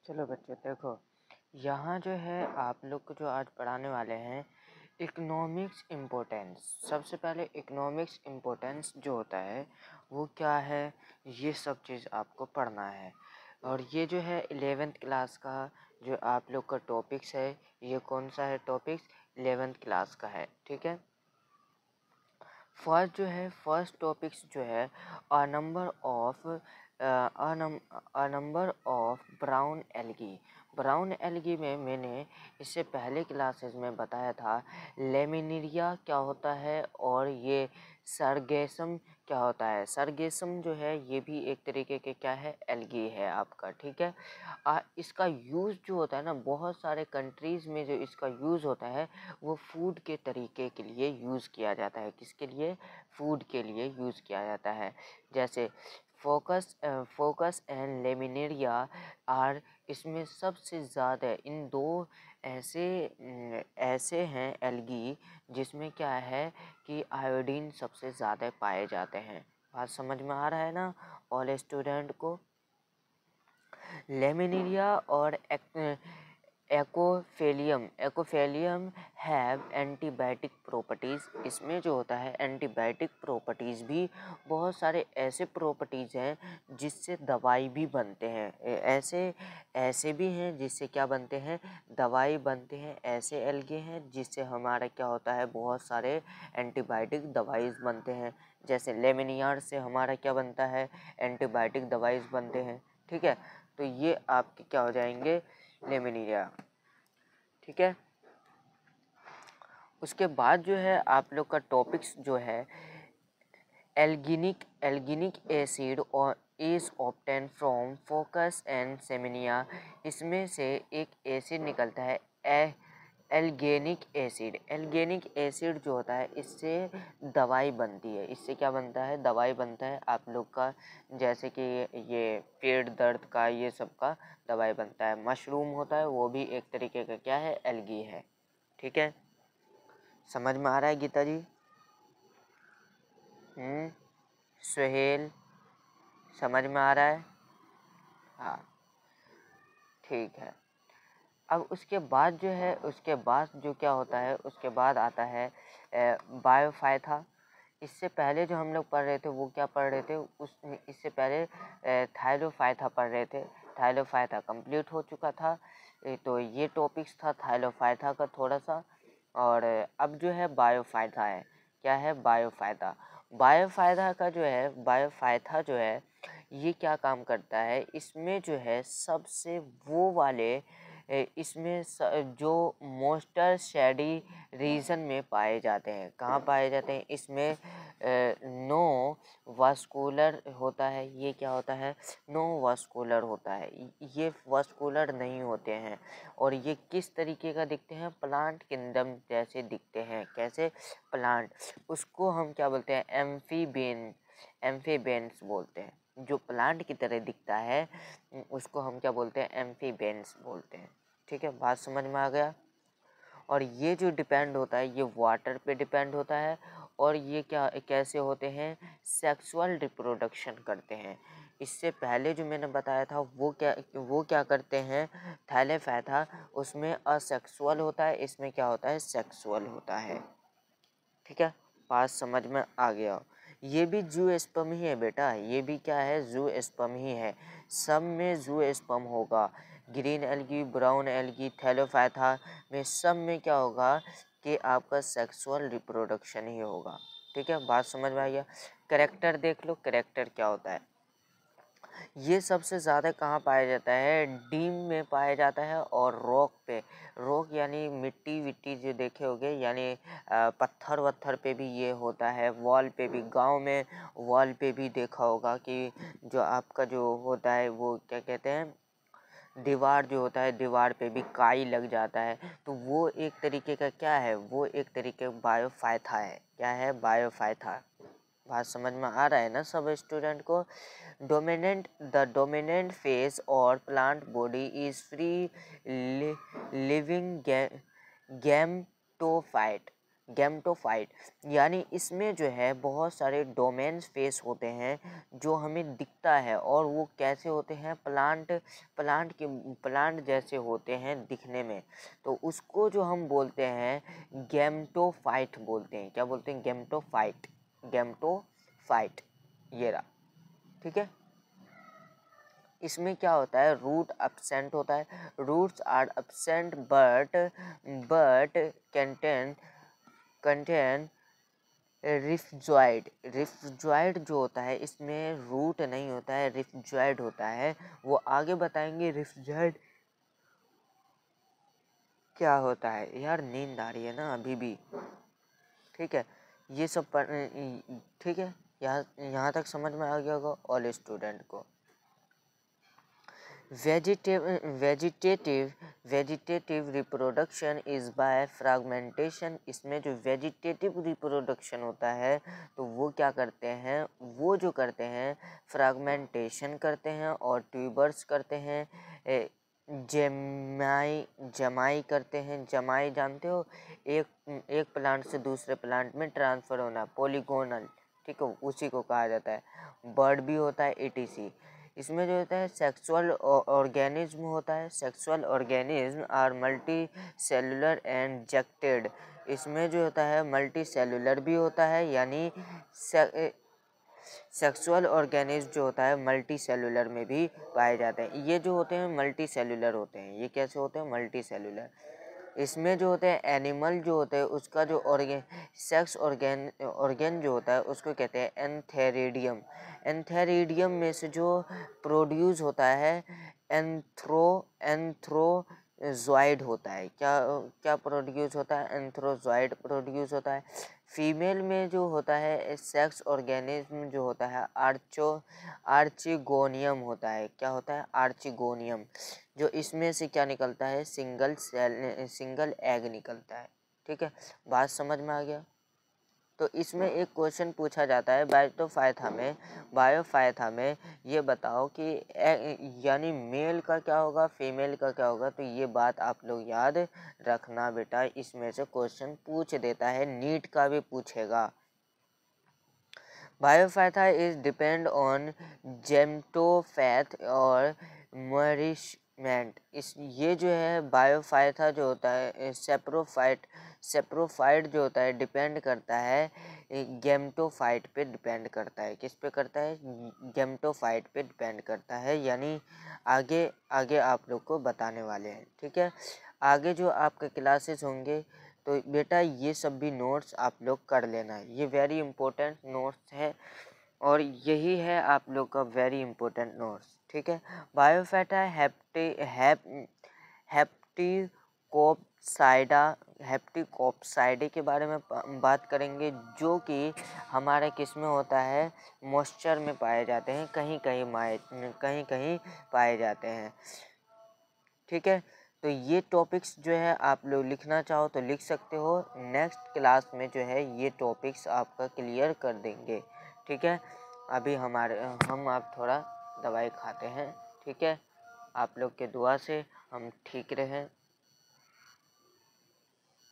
चलो बच्चों देखो, यहाँ जो है आप लोग को जो आज पढ़ाने वाले हैं इकोनॉमिक्स इम्पोर्टेंस। सबसे पहले इकोनॉमिक्स इम्पोर्टेंस जो होता है वो क्या है, ये सब चीज़ आपको पढ़ना है। और ये जो है 11th क्लास का जो आप लोग का टॉपिक्स है, ये कौन सा है टॉपिक्स, 11th क्लास का है। ठीक है, फर्स्ट टॉपिक्स जो है a number of brown algae. Brown algae में मैंने इससे पहले क्लासेस में बताया था लेमिनेरिया क्या होता है और ये सरगेसम क्या होता है। सरगेसम जो है ये भी एक तरीके के क्या है, एल्गी है आपका। ठीक है, इसका यूज़ जो होता है ना, बहुत सारे कंट्रीज़ में जो इसका यूज़ होता है वो फूड के तरीके के लिए यूज़ किया जाता है। किसके लिए, फूड के लिए यूज़ किया जाता है। जैसे फोकस एंड लेमिनेरिया आर, इसमें सबसे ज़्यादा इन दो ऐसे हैं एल्गी जिसमें क्या है कि आयोडीन सबसे ज़्यादा पाए जाते हैं। बात समझ में आ रहा है ना ऑल स्टूडेंट को। लेमिनेरिया और एकोफेलियम हैव एंटीबायोटिक प्रॉपर्टीज़। इसमें जो होता है एंटीबायोटिक प्रॉपर्टीज़ भी, बहुत सारे ऐसे प्रॉपर्टीज़ हैं जिससे दवाई भी बनते हैं। ऐसे भी हैं जिससे क्या बनते हैं, दवाई बनते हैं। ऐसे एल्गे हैं जिससे हमारा क्या होता है, बहुत सारे एंटीबायोटिक दवाइज बनते हैं। जैसे लेमिनियर से हमारा क्या बनता है, एंटीबायोटिक दवाइज बनते हैं। ठीक है, तो ये आपके क्या हो जाएंगे, लेमिनेरिया। ठीक है, उसके बाद जो है आप लोग का टॉपिक्स जो है एल्गिनिक एसिड और is obtained from fucus and सेमिनिया। इसमें से एक एसिड निकलता है एल्गेनिक एसिड जो होता है इससे दवाई बनती है। इससे क्या बनता है, दवाई बनता है आप लोग का। जैसे कि ये पेट दर्द का, ये सब का दवाई बनता है। मशरूम होता है वो भी एक तरीके का क्या है, एल्गी है। ठीक है, समझ में आ रहा है गीता जी? सुहेल, समझ में आ रहा है? हाँ, ठीक है। अब उसके बाद जो है, उसके बाद जो क्या होता है, उसके बाद आता है बायोफाइथा। इससे पहले जो हम लोग पढ़ रहे थे वो क्या पढ़ रहे थे, इससे पहले थाइलोफाइथा पढ़ रहे थे। थाइलोफाइथा कंप्लीट हो चुका था। तो ये टॉपिक्स था थाइलोफाइथा का थोड़ा सा। और अब जो है बायोफाइथा है। क्या है, बायोफाइथा। बायोफाइथा का जो है, बायोफाइथा जो है ये क्या काम करता है, इसमें जो है सबसे वो वाले इसमें जो मोस्टर शेडी रीजन में पाए जाते हैं। कहाँ पाए जाते हैं, इसमें नो वास्कुलर होता है। ये क्या होता है, नो वास्कुलर होता है। ये वास्कुलर नहीं होते हैं। और ये किस तरीके का दिखते हैं, प्लांट किंगडम जैसे दिखते हैं। कैसे, प्लांट, उसको हम क्या बोलते हैं, एम्फीबियंस बोलते हैं। जो प्लांट की तरह दिखता है उसको हम क्या बोलते हैं, एम्फीबियंस बोलते हैं। ठीक है, बात समझ में आ गया। और ये जो डिपेंड होता है ये वाटर पे डिपेंड होता है। और ये क्या कैसे होते हैं, सेक्सुअल रिप्रोडक्शन करते हैं। इससे पहले जो मैंने बताया था वो क्या करते हैं, थैलेफाइथा, उसमें असेक्सुअल होता है, इसमें क्या होता है, सेक्सुअल होता है। ठीक है, बात समझ में आ गया। ये भी जूस्पर्म ही है बेटा, ये भी क्या है, जूस्पर्म ही है। सब में जूस्पर्म होगा। ग्रीन एल्गी, ब्राउन एल्गी, थैलोफाइथा में सब में क्या होगा कि आपका सेक्सुअल रिप्रोडक्शन ही होगा। ठीक है, बात समझ में आ गया। कैरेक्टर देख लो, कैरेक्टर क्या होता है। ये सबसे ज़्यादा कहाँ पाया जाता है, डीम में पाया जाता है और रॉक पे। रॉक यानी मिट्टी विट्टी जो देखे होगे, यानी पत्थर वत्थर पे भी ये होता है। वॉल पे भी, गांव में वॉल पे भी देखा होगा कि जो आपका जो होता है वो क्या कहते हैं, दीवार जो होता है, दीवार पे भी काई लग जाता है। तो वो एक तरीके का क्या है, वो एक तरीके का बायोफाइथा है। क्या है, बायोफाइथा। बात समझ में आ रहा है ना सब स्टूडेंट को। द डोमिनेंट फेज और plant body is free living gametophyte. Gametophyte, यानी इसमें जो है बहुत सारे डोमेन्स फेस होते हैं जो हमें दिखता है, और वो कैसे होते हैं, प्लांट जैसे होते हैं दिखने में, तो उसको जो हम बोलते हैं गैमेटोफाइट बोलते हैं। क्या बोलते हैं? गैमेटोफाइट। गैमेटोफाइट ये रहा, ठीक है। इसमें क्या होता है, रूट एब्सेंट होता है, roots are absent but contain rhizoid जो होता है, इसमें रूट नहीं होता है, रिफ्जॉइड होता है। वो आगे बताएंगे रिफ्जॉइड क्या होता है। यार नींद आ रही है ना अभी भी, ठीक है। ये सब ठीक है, यहाँ तक समझ में आ गया होगा ऑल स्टूडेंट को। Vegetative reproduction is by fragmentation. इसमें जो वेजिटेटिव रिप्रोडक्शन होता है तो वो क्या करते हैं, वो जो करते हैं फ्रैगमेंटेशन करते हैं और ट्यूबर्स करते हैं, जमाई करते हैं। जमाई जानते हो, एक प्लांट से दूसरे प्लांट में ट्रांसफ़र होना, पॉलीगोनल, ठीक है, उसी को कहा जाता है। बर्ड भी होता है etc। इसमें जो होता है सेक्सुअल ऑर्गेनिज्म होता है। Sexual organism are multi cellular and jacketed. इसमें जो होता है मल्टी सेलुलर भी होता है, यानी सेक्सुअल ऑर्गेनिज्म जो होता है मल्टी सेलुलर में भी पाए जाते हैं। ये जो होते हैं मल्टी सेलुलर होते हैं। ये कैसे होते हैं? Multi cellular. इसमें जो होते हैं एनिमल जो होते हैं उसका जो सेक्स ऑर्गेन जो होता है उसको कहते हैं एंथेरिडियम। एंथेरिडियम में से जो प्रोड्यूस होता है एंथ्रोजॉइड होता है। क्या क्या प्रोड्यूस होता है? एंथ्रोजॉइड प्रोड्यूस होता है। फीमेल में जो होता है सेक्स ऑर्गेनिज्म जो होता है आर्चिगोनियम होता है। क्या होता है? आर्चिगोनियम। जो इसमें से क्या निकलता है? सिंगल एग निकलता है, ठीक है। बात समझ में आ गया? तो इसमें एक क्वेश्चन पूछा जाता है बायोफाइथा में ये बताओ कि यानी मेल का क्या होगा, फीमेल का क्या होगा। तो ये बात आप लोग याद रखना बेटा, इसमें से क्वेश्चन पूछ देता है, नीट का भी पूछेगा। बायोफाइथा इज डिपेंड ऑन जेम्टोफैथ और नरिशमेंट। ये जो है बायोफाइथा जो होता है सेप्रोफाइट जो होता है डिपेंड करता है गेम्टोफाइट पे डिपेंड करता है। किस पे करता है? गेम्टोफाइट पे डिपेंड करता है, यानी आगे आगे आप लोग को बताने वाले हैं, ठीक है। आगे जो आपके क्लासेस होंगे तो बेटा ये सब भी नोट्स आप लोग कर लेना। ये वेरी इंपॉर्टेंट नोट्स है और यही है आप लोग का वेरी इंपॉर्टेंट नोट्स, ठीक है। बायोफाइटा हेप्टिकोप्साइडे के बारे में बात करेंगे, जो कि हमारे किस में होता है? मॉइस्चर में पाए जाते हैं, कहीं कहीं पाए जाते हैं, ठीक है। तो ये टॉपिक्स जो है आप लोग लिखना चाहो तो लिख सकते हो। नेक्स्ट क्लास में जो है ये टॉपिक्स आपका क्लियर कर देंगे, ठीक है। अभी हम आप थोड़ा दवाई खाते हैं, ठीक है। आप लोग के दुआ से हम ठीक रहें।